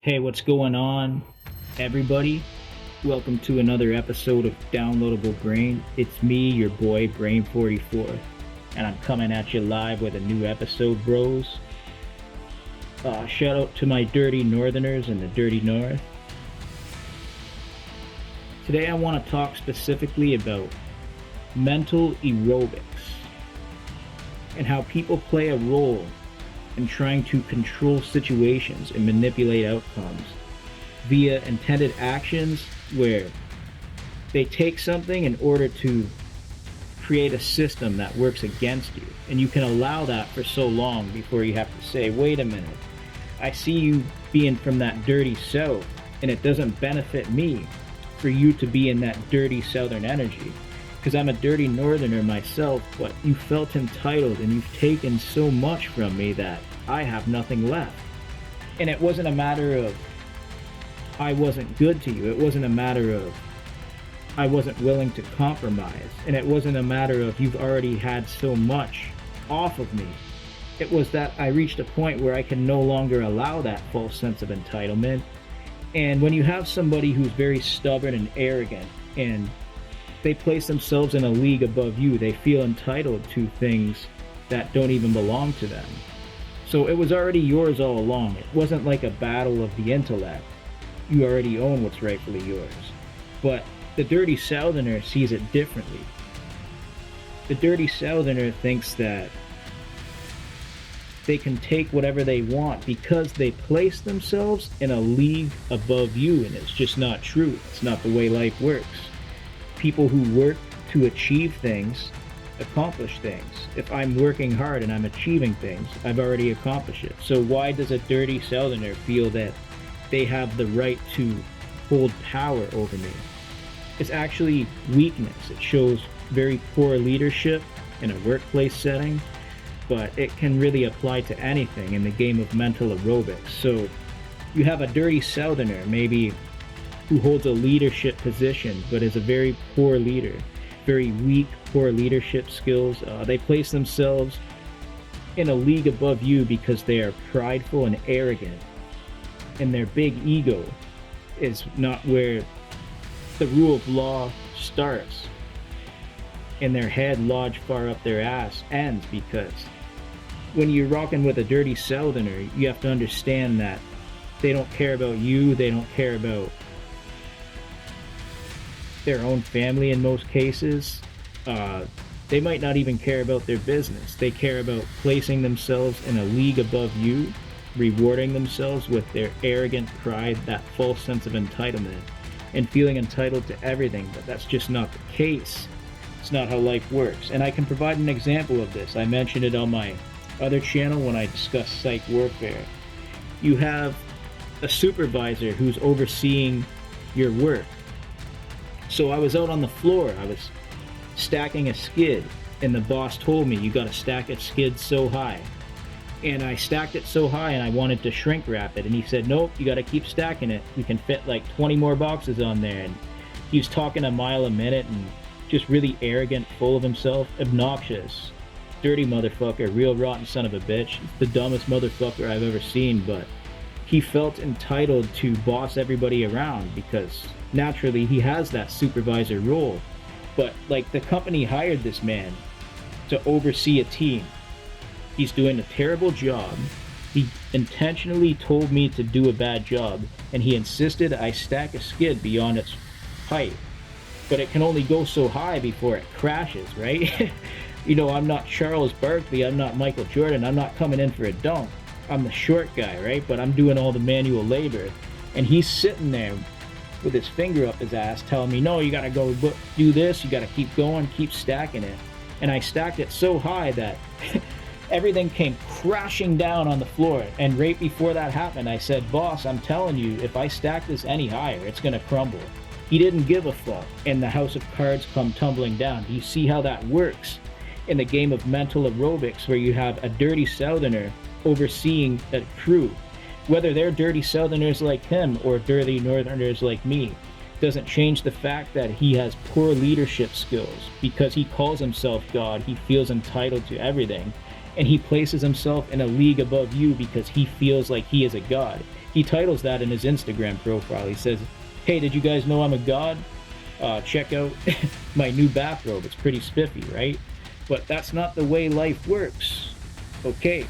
Hey, what's going on, everybody? Welcome to another episode of Downloadable Brain. It's me, your boy, Brain44, and I'm coming at you live with a new episode, bros. Shout out to my dirty northerners in the dirty north. Today I want to talk specifically about mental aerobics and how people play a role in trying to control situations and manipulate outcomes via intended actions where they take something in order to create a system that works against you. And you can allow that for so long before you have to say, wait a minute, I see you being from that dirty south and it doesn't benefit me for you to be in that dirty southern energy. Because I'm a dirty northerner myself, but you felt entitled and you've taken so much from me that I have nothing left. And it wasn't a matter of I wasn't good to you. It wasn't a matter of I wasn't willing to compromise. And it wasn't a matter of you've already had so much off of me. It was that I reached a point where I can no longer allow that false sense of entitlement. And when you have somebody who's very stubborn and arrogant and they place themselves in a league above you, they feel entitled to things that don't even belong to them. So it was already yours all along. It wasn't like a battle of the intellect. You already own what's rightfully yours. But the dirty southerner sees it differently. The dirty southerner thinks that they can take whatever they want because they place themselves in a league above you, and it's just not true. It's not the way life works. People who work to achieve things accomplish things. If I'm working hard and I'm achieving things, I've already accomplished it. So why does a dirty southerner feel that they have the right to hold power over me? It's actually weakness. It shows very poor leadership in a workplace setting, but it can really apply to anything in the game of mental aerobics. So you have a dirty southerner, maybe who holds a leadership position, but is a very poor leader, very weak, poor leadership skills. They place themselves in a league above you because they are prideful and arrogant, and their big ego is not where the rule of law starts, and their head lodged far up their ass ends. Because when you're rocking with a dirty southerner, you have to understand that they don't care about you, they don't care about their own family in most cases. They might not even care about their business. They care about placing themselves in a league above you, rewarding themselves with their arrogant pride, that false sense of entitlement, and feeling entitled to everything. But that's just not the case. It's not how life works. And I can provide an example of this. I mentioned it on my other channel when I discussed psych warfare. You have a supervisor who's overseeing your work. So I was out on the floor, I was stacking a skid, and the boss told me, you gotta stack a skid so high. And I stacked it so high and I wanted to shrink wrap it, and he said, nope, you gotta keep stacking it. We can fit like 20 more boxes on there. And he was talking a mile a minute and just really arrogant, full of himself, obnoxious, dirty motherfucker, real rotten son of a bitch. He's the dumbest motherfucker I've ever seen, but he felt entitled to boss everybody around because naturally he has that supervisor role. But like, the company hired this man to oversee a team. He's doing a terrible job. He intentionally told me to do a bad job, and he insisted I stack a skid beyond its height. But it can only go so high before it crashes, right? You know, I'm not Charles Barkley, I'm not Michael Jordan, I'm not coming in for a dunk. I'm the short guy, right? But I'm doing all the manual labor. And he's sitting there with his finger up his ass telling me, no, you gotta go do this, you gotta keep going, keep stacking it. And I stacked it so high that everything came crashing down on the floor. And right before that happened, I said, boss, I'm telling you, if I stack this any higher, it's gonna crumble. He didn't give a fuck, and the house of cards come tumbling down. Do you see how that works in the game of mental aerobics, where you have a dirty southerner overseeing a crew? Whether they're dirty southerners like him or dirty northerners like me doesn't change the fact that he has poor leadership skills. Because he calls himself God, he feels entitled to everything, and he places himself in a league above you because he feels like he is a god. He titles that in his Instagram profile. He says, "Hey, did you guys know I'm a god? Check out my new bathrobe. It's pretty spiffy, right?" But that's not the way life works. Okay,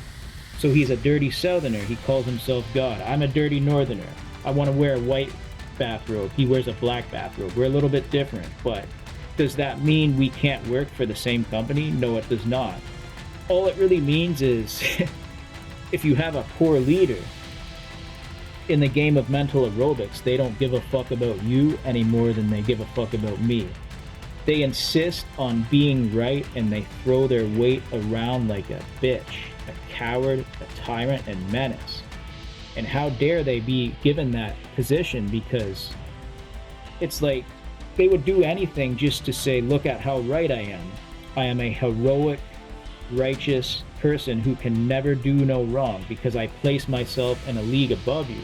so he's a dirty southerner. He calls himself God. I'm a dirty northerner. I want to wear a white bathrobe. He wears a black bathrobe. We're a little bit different, but does that mean we can't work for the same company? No, it does not. All it really means is if you have a poor leader in the game of mental aerobics, they don't give a fuck about you any more than they give a fuck about me. They insist on being right, and they throw their weight around like a bitch, a coward, a tyrant, and menace. And how dare they be given that position, because it's like they would do anything just to say, look at how right I am. I am a heroic, righteous person who can never do no wrong because I place myself in a league above you.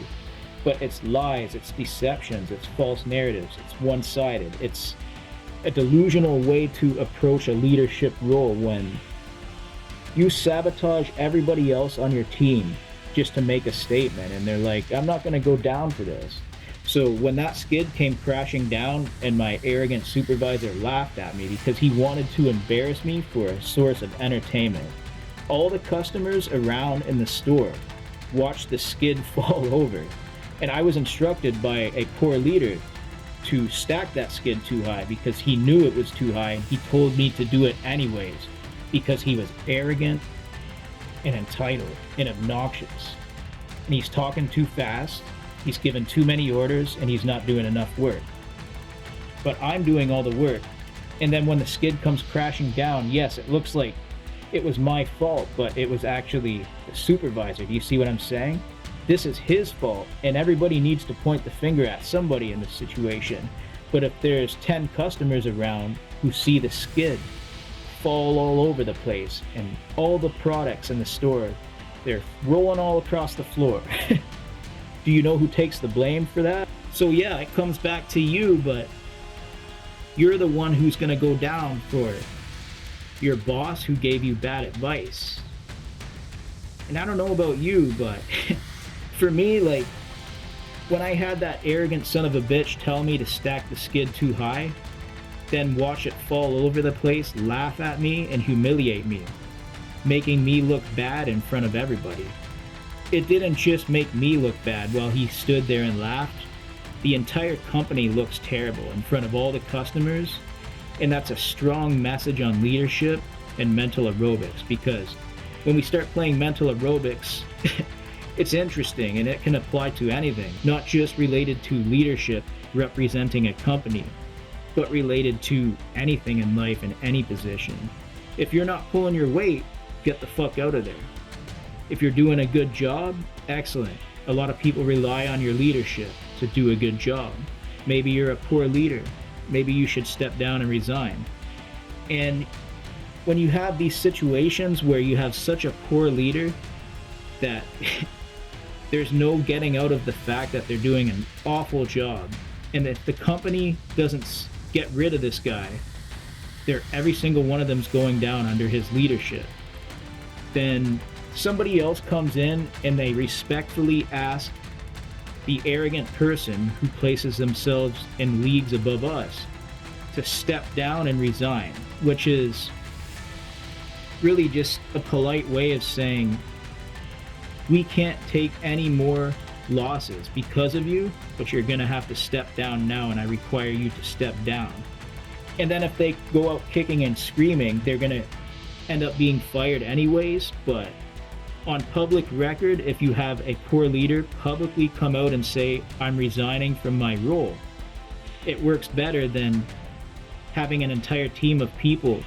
But it's lies, it's deceptions, it's false narratives, it's one-sided. It's a delusional way to approach a leadership role when you sabotage everybody else on your team just to make a statement, and they're like, I'm not going to go down for this. So when that skid came crashing down and my arrogant supervisor laughed at me because he wanted to embarrass me for a source of entertainment, all the customers around in the store watched the skid fall over, and I was instructed by a poor leader to stack that skid too high because he knew it was too high, and he told me to do it anyways because he was arrogant and entitled and obnoxious, and he's talking too fast, he's given too many orders, and he's not doing enough work. But I'm doing all the work, and then when the skid comes crashing down, yes, it looks like it was my fault, but it was actually the supervisor. Do you see what I'm saying? This is his fault, and everybody needs to point the finger at somebody in this situation. But if there's 10 customers around who see the skid fall all over the place and all the products in the store, they're rolling all across the floor, do you know who takes the blame for that? So yeah, it comes back to you, but you're the one who's going to go down for your boss who gave you bad advice. And I don't know about you, but for me, like, when I had that arrogant son of a bitch tell me to stack the skid too high, then watch it fall over the place, laugh at me, and humiliate me, making me look bad in front of everybody. It didn't just make me look bad while he stood there and laughed. The entire company looks terrible in front of all the customers, and that's a strong message on leadership and mental aerobics, because when we start playing mental aerobics, it's interesting, and it can apply to anything, not just related to leadership representing a company, but related to anything in life in any position. If you're not pulling your weight, get the fuck out of there. If you're doing a good job, excellent. A lot of people rely on your leadership to do a good job. Maybe you're a poor leader. Maybe you should step down and resign. And when you have these situations where you have such a poor leader that there's no getting out of the fact that they're doing an awful job, and if the company doesn't get rid of this guy, every single one of them's going down under his leadership, then somebody else comes in and they respectfully ask the arrogant person who places themselves in leagues above us to step down and resign, which is really just a polite way of saying, we can't take any more losses because of you, but you're gonna have to step down now, and I require you to step down. And then if they go out kicking and screaming, they're gonna end up being fired anyways. But on public record, if you have a poor leader publicly come out and say, I'm resigning from my role, it works better than having an entire team of people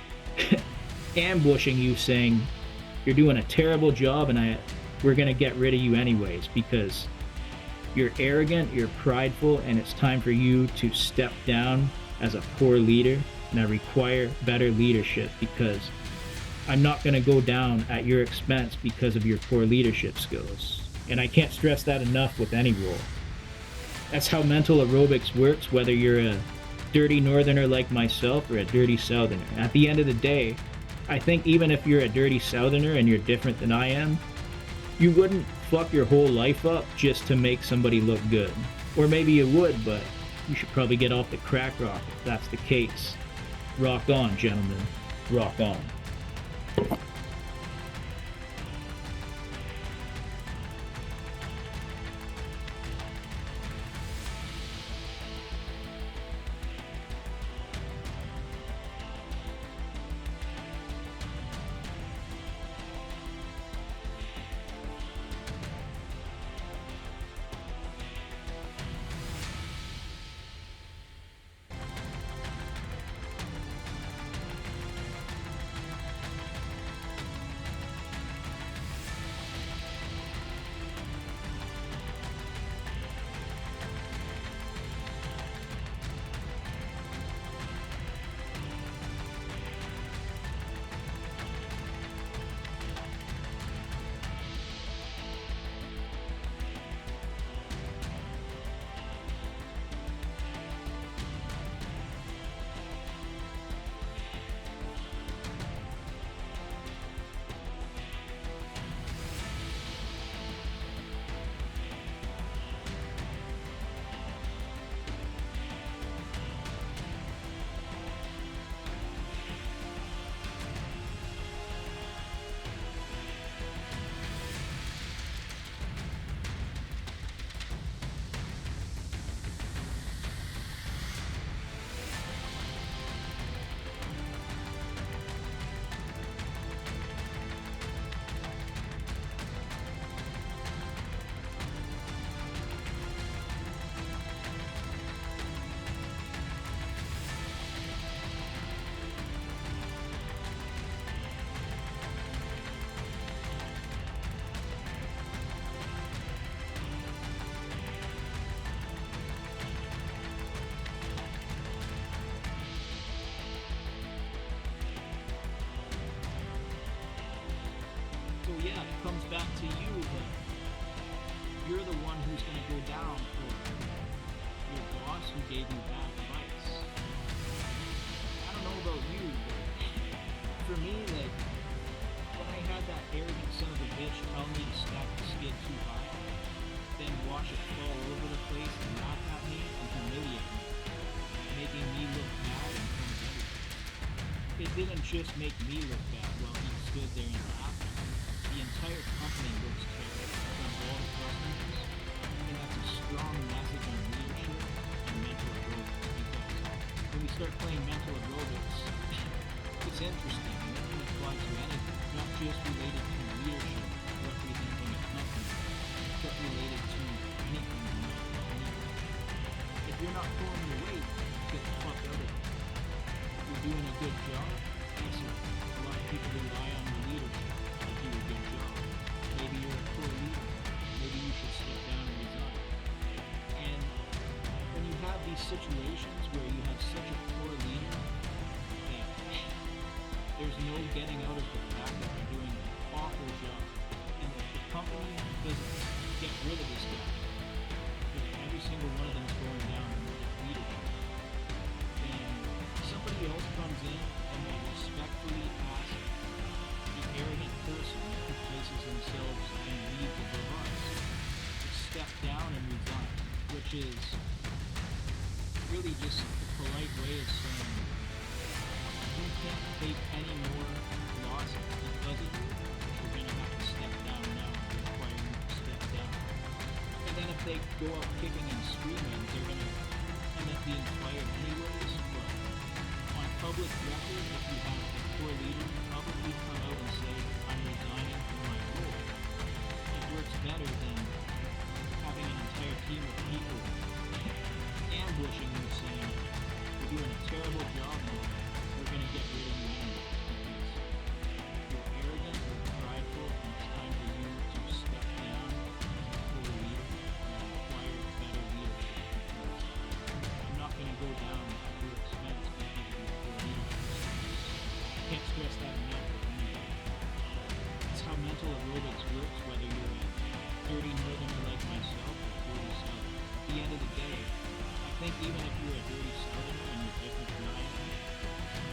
ambushing you saying, you're doing a terrible job and we're gonna get rid of you anyways because you're arrogant, you're prideful, and it's time for you to step down as a poor leader, and I require better leadership because I'm not going to go down at your expense because of your poor leadership skills. And I can't stress that enough with any role. That's how mental aerobics works, whether you're a dirty northerner like myself or a dirty southerner. At the end of the day, I think even if you're a dirty southerner and you're different than I am, you wouldn't fuck your whole life up just to make somebody look good. Or maybe you would, but you should probably get off the crack rock if that's the case. Rock on, gentlemen. Rock on. So yeah, it comes back to you, but you're the one who's going to go down for your boss who gave you bad advice. I don't know about you, but for me, like, when I had that arrogant son of a bitch tell me to stack the skid too high, then watch it fall over the place and laugh at me and humiliate me, making me look bad in front of everyone. It didn't just make me look bad while he stood there and laughed. The entire company looks terrible from all the customers, and that's a strong message on leadership and mental aerobics, because when we start playing mental aerobics, it's interesting and it can apply to anything, not just related to leadership representing a company, but related to anything in life, anything. If you're not pulling your weight, get the fuck out of it. If you're doing a good job, excellent. A lot of people rely on your leadership. Do a good job. Maybe you're a poor leader. Maybe you should step down and resign. And when you have these situations where you have such a poor leader that there's no getting out of the fact that they're doing an awful job, and if the company doesn't get rid of this guy, every single one of them is going down in leadership, and somebody else comes in and they respectfully ask the arrogant person who places themselves in lead above us to step down and resign, which is really just a polite way of saying you can't take any more losses because of you. You're going to have to step down now and require you to step down. And then if they go out kicking and screaming, they're going to end up being fired anyways. But on public record, if you have a poor leader publicly come out and say, I'm resigning from my role, it works better than having an entire team of people ambushing you saying, you're doing a terrible job and we're going to get rid of you anyway because you're arrogant, you're prideful, and it's time for you to step down as a poor leader and acquire better leadership, because I'm not going to go down at your expense because you're a poor leadership. I can't stress that enough with anybody. That's how mental aerobics works, whether you're a dirty northerner like myself or a dirty southerner. At the end of the day, I think even if you're a dirty southerner and you're different than I am,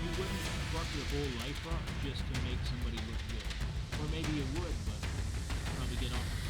you wouldn't fuck your whole life up just to make somebody look good. Or maybe you would, but probably get off the